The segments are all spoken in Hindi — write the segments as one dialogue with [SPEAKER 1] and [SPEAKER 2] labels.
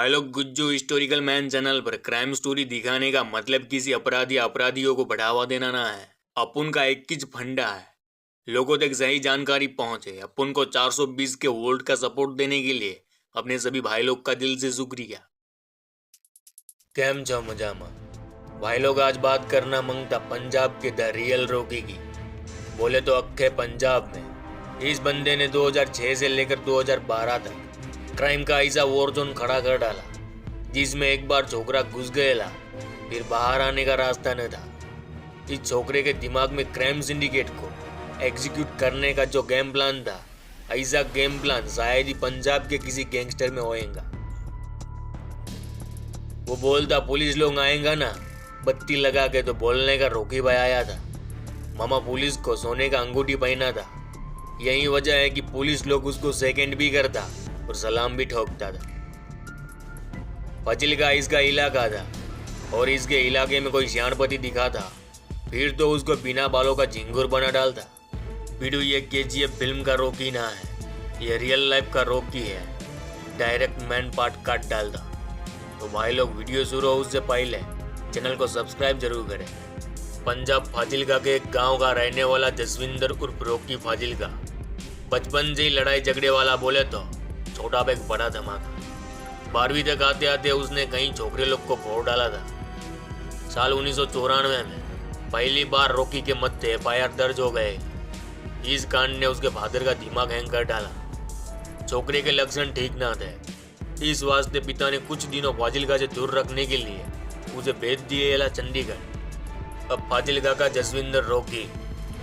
[SPEAKER 1] भाई लोग गुज्जू हिस्टोरिकल मैन चैनल पर क्राइम स्टोरी दिखाने का मतलब किसी अपराधी या अपराधियों को बढ़ावा देना ना है। अपुन का एक किच फंडा है, लोगों तक सही जानकारी पहुंचे। अपुन को 420 के वोल्ट का सपोर्ट देने के लिए अपने सभी भाई लोग का दिल से शुक्रिया। केम छो मजामा भाई लोग, आज बात करना मंगता पंजाब के द रियल रॉकी की। बोले तो अक्खे पंजाब में इस बंदे ने 2006 से लेकर 2012 तक क्राइम का ऐसा वॉर जोन खड़ा कर डाला जिसमें एक बार छोकरा घुस गया, फिर बाहर आने का रास्ता न था। इस छोकरे के दिमाग में क्राइम सिंडिकेट को एग्जीक्यूट करने का जो गेम प्लान था, ऐसा गेम प्लान शायद ही पंजाब के किसी गैंगस्टर में होएगा। वो बोलता पुलिस लोग आएगा ना, बत्ती लगा के तो बोलने का रॉकी भाई आया था। मामा पुलिस को सोने का अंगूठी पहना था, यही वजह है कि पुलिस लोग उसको सेकंड भी करता और सलाम भी ठोकता था। फाजिल्का इसका इलाका था और इसके इलाके में कोई सियाणपति दिखा था फिर तो उसको बिना बालों का झिंगुर बना डालता। बिडू ये केजीएफ फिल्म का रॉकी ना है, ये रियल लाइफ का रॉकी है, डायरेक्ट मैन पार्ट काट डालता। तो भाई लोग वीडियो शुरू हो उससे पहले चैनल को सब्सक्राइब जरूर करें। पंजाब फाजिल्का के एक गांव का रहने वाला जसविंदर उर्फ रॉकी फाजिल्का बचपन से ही लड़ाई झगड़े वाला, बोले तो छोटा पे एक बड़ा धमाका। 12वीं तक आते आते उसने कई छोकरे लोग को फोड़ डाला था। साल 1994 में पहली बार रॉकी के मत्थे FIR दर्ज हो गए। इस कांड ने उसके फादर का दिमाग हैंग कर डाला। छोकरे के लक्षण ठीक ना थे, इस वास्ते पिता ने कुछ दिनों फाजिल्का से दूर रखने के लिए उसे भेज दिए चंडीगढ़। अब फाजिल्का का जसविंदर रॉकी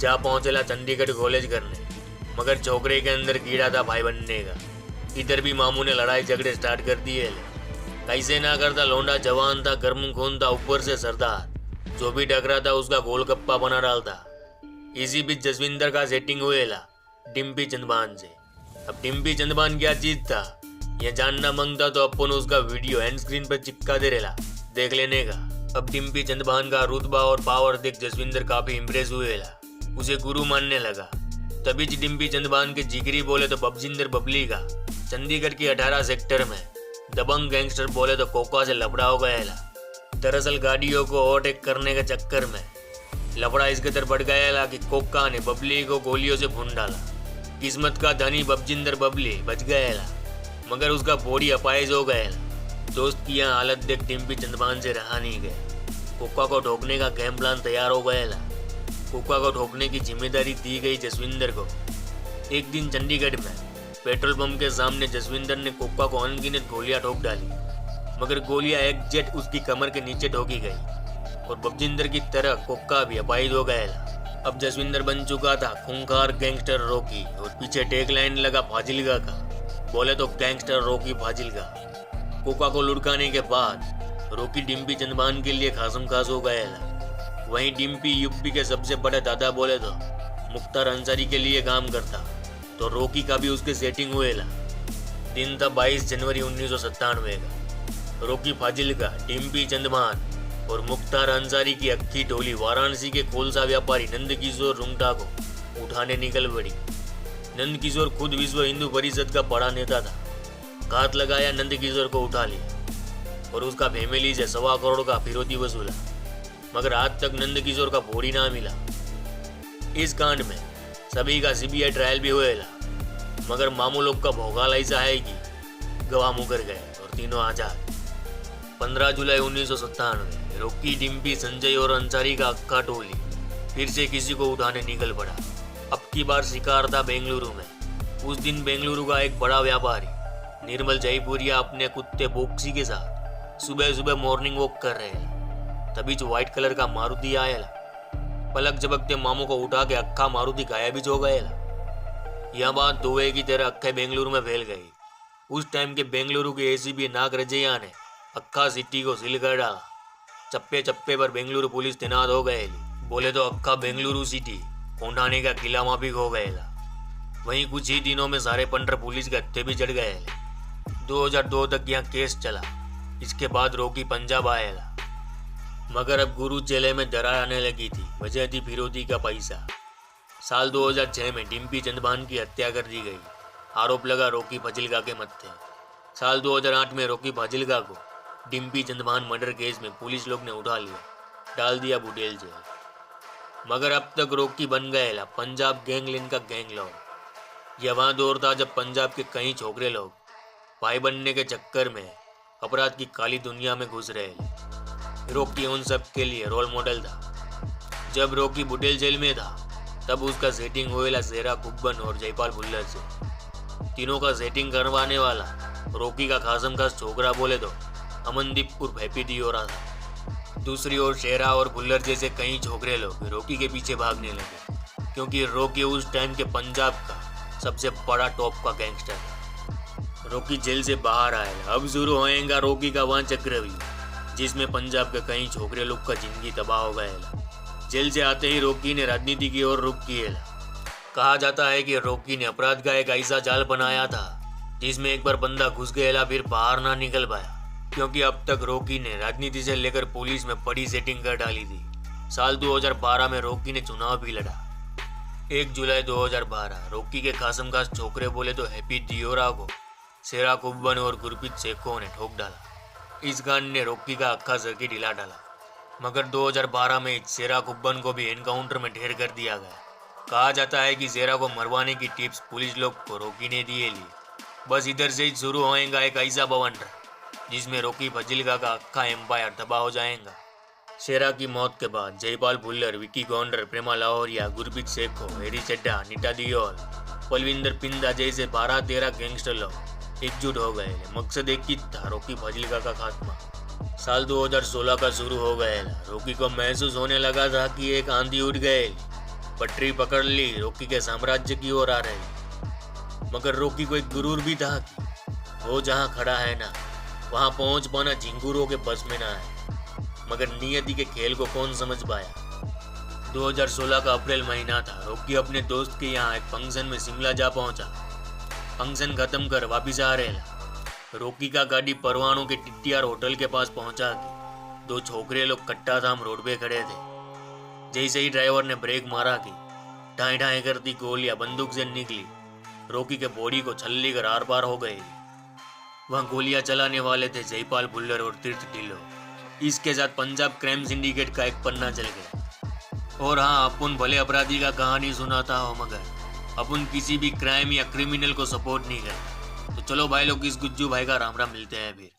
[SPEAKER 1] जा पहुंचेला चंडीगढ़ कॉलेज करने, मगर छोकरे के अंदर कीड़ा था भाई बनने का। इधर भी मामू ने लड़ाई झगड़े स्टार्ट कर दिए। कैसे ना करता, लौंडा जवान था, गर्म खून था, ऊपर से सरदार, जो भी टकरा था उसका गोलगप्पा बना डालता। इसी बीच जसविंदर का सेटिंग हुएला डिम्पी चंदबान से। अब डिम्पी चंदबान क्या चीज था यह जानना मांगता तो अपन उसका वीडियो एंड स्क्रीन पर चिपका दे रेला, देख लेने का। अब डिम्पी चंदबान का रुतबा और पावर देख जसविंदर काफी इम्प्रेस हुएला, उसे गुरु मानने लगा। तभी डिम्पी चंदबान के जिगरी बोले तो बबजिंदर बबली का चंडीगढ़ की 18 सेक्टर में दबंग गैंगस्टर बोले तो कोका से लफड़ा हो गया। दरअसल गाड़ियों को ओवरटेक करने के चक्कर में लफड़ा इस कदर बढ़ गया कि कोका ने बबली को गोलियों से भून डाला। किस्मत का धनी बबजिंदर बबली बच गया, मगर उसका बॉडी अपाइज हो गया। दोस्त की यहाँ हालत देख डिम्पी चंदबान से रहा नहीं गया। कोका को ठोकने का गेम प्लान तैयार हो गया। कोका को ठोकने की जिम्मेदारी दी गई जसविंदर को। एक दिन चंडीगढ़ में पेट्रोल पंप के सामने जसविंदर ने कोका को अनगिनत गोलियां ठोक डाली, मगर गोलियां एग्जैक्ट उसकी कमर के नीचे ठोकी गई और बबजिंदर की तरह कोका भी अपाहिज हो गया। अब जसविंदर बन चुका था खूंखार गैंगस्टर रॉकी और पीछे टैग लाइन लगा फाजिल्का का, बोले तो गैंगस्टर रॉकी फाजिल्का। कोका को लुढ़काने के बाद रॉकी डिम्पी चंदबान के लिए खासम खास हो गया। वहीं डिम्पी यूपी के सबसे बड़े दादा बोले तो मुख्तार अंसारी के लिए काम करता, तो रॉकी का भी उसके सेटिंग हुएला। दिन था 22 जनवरी 1997 का। रॉकी फाजिल्का, डिम्पी चंदबान और मुख्तार अंसारी की अक्की टोली वाराणसी के कोलसा व्यापारी नंदकिशोर रुंगटा को उठाने निकल पड़ी। नंदकिशोर खुद विश्व हिंदू परिषद का बड़ा नेता था। घात लगाया, नंदकिशोर को उठा लिया और उसका फैमिली से 1.25 करोड़ का फिरौती वसूला, मगर आज तक नंदकिशोर का बॉडी ना मिला। इस कांड में सभी का CBI ट्रायल भी हुएला, मगर मामू लोग का भोगाल ऐसा है कि गवाह मुकर गए और तीनों आजाद। 15 जुलाई 1997 रॉकी, डिम्पी, संजय और अंसारी का अक्का टोली फिर से किसी को उठाने निकल पड़ा। अब की बार शिकार था बेंगलुरु में। उस दिन बेंगलुरु का एक बड़ा व्यापारी निर्मल जयपुरिया अपने कुत्ते बॉक्सी के साथ सुबह सुबह मॉर्निंग वॉक कर रहे हैं। तभी जो व्हाइट कलर का मारुति आया, पलक झपकते मामू को उठा के अक्का मारुति गायब ही हो गया। यह बात धुएं की तरह अक्खे बेंगलुरु में फैल गई। उस टाइम के बेंगलुरु के ACP नागरजया ने अक्का सिटी को सील कर डाला। चप्पे चप्पे पर बेंगलुरु पुलिस तैनात हो गए। बोले तो अक्का बेंगलुरु सिटी कोंडाने का किला माफिक हो गया। वहीं कुछ ही दिनों में सारे पंडर पुलिस के हत्थे भी चढ़ गए। 2002 तक यहाँ केस चला। इसके बाद रॉकी पंजाब आया, मगर अब गुरु चेले में दरार आने लगी थी। वजह थी फिरौती का पैसा। साल 2006 में डिम्पी चंदबान की हत्या कर दी गई। आरोप लगा रॉकी फाजिल्का के मत्थे। साल 2008 में रॉकी फाजिल्का को डिम्पी चंदमान मर्डर केस में पुलिस लोग ने उठा लिया, डाल दिया बुडेल जेल। मगर अब तक रॉकी बन गए पंजाब गैंगलैंड का गैंग लॉर्ड। यह वहाँ दौर था जब पंजाब के कई छोकरे लोग भाई बनने के चक्कर में अपराध की काली दुनिया में घुस रहे। रॉकी उन सब के लिए रोल मॉडल था। जब रॉकी बुडेल जेल में था तब उसका सेटिंग हुएला जेरा कुब्बन और जयपाल भुल्लर से। तीनों का सेटिंग करवाने वाला रॉकी का खासम खास छोकरा बोले तो अमनदीप उर्फ हैप्पी दियोरा था। दूसरी ओर शेरा और भुल्लर जैसे कई छोकरे लोग रॉकी के पीछे भागने लगे, क्योंकि रॉकी उस टाइम के पंजाब का सबसे बड़ा टॉप का गैंगस्टर है। रॉकी जेल से बाहर आएगा, अब शुरू होएगा रॉकी का वहाँ चक्रव्यूह, जिसमें पंजाब के कई छोकरे लोग का जिंदगी तबाह हो गया। जेल से आते ही रॉकी ने राजनीति की ओर रुख किया। कहा जाता है कि रॉकी ने अपराध का एक ऐसा जाल बनाया था जिसमें एक बार बंदा घुस गया फिर बाहर ना निकल पाया, क्योंकि अब तक रॉकी ने राजनीति से लेकर पुलिस में बड़ी सेटिंग कर डाली थी। साल 2012 में रॉकी ने चुनाव भी लड़ा। 1 जुलाई 2012 रॉकी के खासम खास छोकरे बोले तो हैप्पी दियोरा को शेरा कुब्बन और गुरप्रीत सेखों ने ठोक डाला। इस कांड ने रॉकी का अक्खा सर्किट हिला डाला। मगर 2012 में शेरा कुब्बन को भी एनकाउंटर में ढेर कर दिया गया। कहा जाता है कि शेरा को मरवाने की टिप्स पुलिस लोग को रॉकी ने दिए ली। बस इधर से ही शुरू होएगा एक ऐसा बवंडर जिसमें रॉकी फाजिल्का का अक्खा एम्पायर तबाह हो जाएगा। शेरा की मौत के बाद जयपाल भुल्लर, विकी गौंडर, प्रेमा लाहौरिया, गुरप्रीत सेखो, हेरी चड्ढा, नीता दियोल, पलविंदर पिंदा जैसे 12-13 गैंगस्टर लोग एकजुट हो गए। मकसद एक ही था, रॉकी फाजिल्का का खात्मा। साल 2016 का शुरू हो गया। रॉकी को महसूस होने लगा था कि एक आंधी उठ गई, पटरी पकड़ ली, रॉकी के साम्राज्य की ओर आ रही। मगर रॉकी को एक गुरूर भी था कि वो जहाँ खड़ा है ना, वहाँ पहुँच पाना झिंगुरों के बस में ना है। मगर नियति के खेल को कौन समझ पाया। 2016 का अप्रैल महीना था। रॉकी अपने दोस्त के यहाँ एक फंक्शन में शिमला जा पहुँचा। फंक्शन खत्म कर वापिस आ रहे रॉकी का गाड़ी परवाणों के टिट्टियार होटल के पास पहुंचा कि 2 छोकरे लोग कट्टा थाम रोड पे खड़े थे। जैसे ही ड्राइवर ने ब्रेक मारा कि ढाई ढाई करती गोलियां बंदूक से निकली, रॉकी के बॉडी को छल्ली कर आर पार हो गई। वहाँ गोलियां चलाने वाले थे जयपाल भुल्लर और तीर्थ ढिल्लो। इसके साथ पंजाब क्राइम सिंडिकेट का एक पन्ना चल गया। और हाँ, अपन भले अपराधी का कहानी सुनाता हो, मगर अपन किसी भी क्राइम या क्रिमिनल को सपोर्ट नहीं करते। तो चलो भाई लोग, इस गुज्जू भाई का राम राम मिलते हैं फिर।